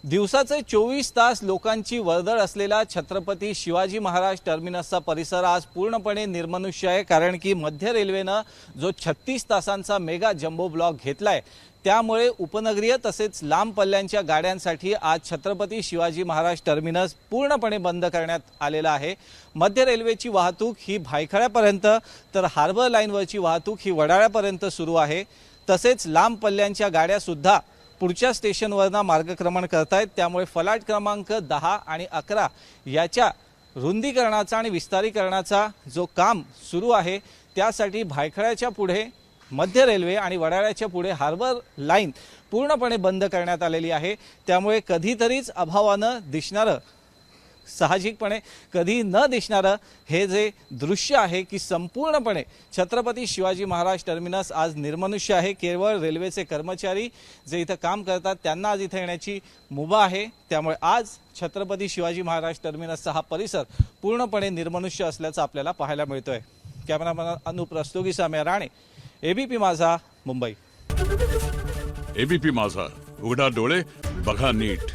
दिवसाचे 24 तास लोकांची वर्दळ असलेला छत्रपती शिवाजी महाराज टर्मिनसचा परिसर आज पूर्णपणे निर्मनुष्य आहे। कारण की मध्य रेल्वेने जो 36 तासांचा मेगा जम्बो ब्लॉक घेतलाय त्यामुळे उपनगरीय तसेच लांब पल्ल्यांच्या गाड्यांसाठी आज छत्रपती शिवाजी महाराज टर्मिनस पूर्णपणे बंद करण्यात आलेला आहे। मध्य रेल्वेची वाहतूक ही भायखळ्यापर्यंत तर हार्बर लाईनवरची वाहतूक ही वडाळ्यापर्यंत सुरू आहे। तसेच लांब पल्ल्यांच्या गाड्या सुद्धा पुढच्या स्टेशनवरना मार्गक्रमण करतायत। त्यामुळे फलाट क्रमांक 10 आणि 11 याच्या रुंदीकरणाचा आणि विस्तारीकरणाचा जो काम सुरू आहे त्यासाठी भायखळ्याच्या पुढे मध्य रेल्वे आणि वडाळ्याच्या पुढे हार्बर लाईन पूर्णपणे बंद करण्यात आलेली आहे। त्यामुळे कधीतरीच अभावानं दिसणारं साहजिकपणे कधी न दिसणारं हे जे दृश्य आहे की संपूर्णपणे छत्रपती शिवाजी महाराज टर्मिनस आज निर्मनुष्य आहे। केवळ रेल्वेचे कर्मचारी जे इथं काम करतात त्यांना आज इथे येण्याची मुभा आहे। त्यामुळे आज छत्रपती शिवाजी महाराज टर्मिनसचा हा परिसर पूर्णपणे निर्मनुष्य असल्याचं आपल्याला पाहायला मिळतोय। कॅमेरामन अनुप रस्तोगी सामे राणे, एबीपी माझा, मुंबई। एबीपी माझा, उघडा डोळे बघा नीट।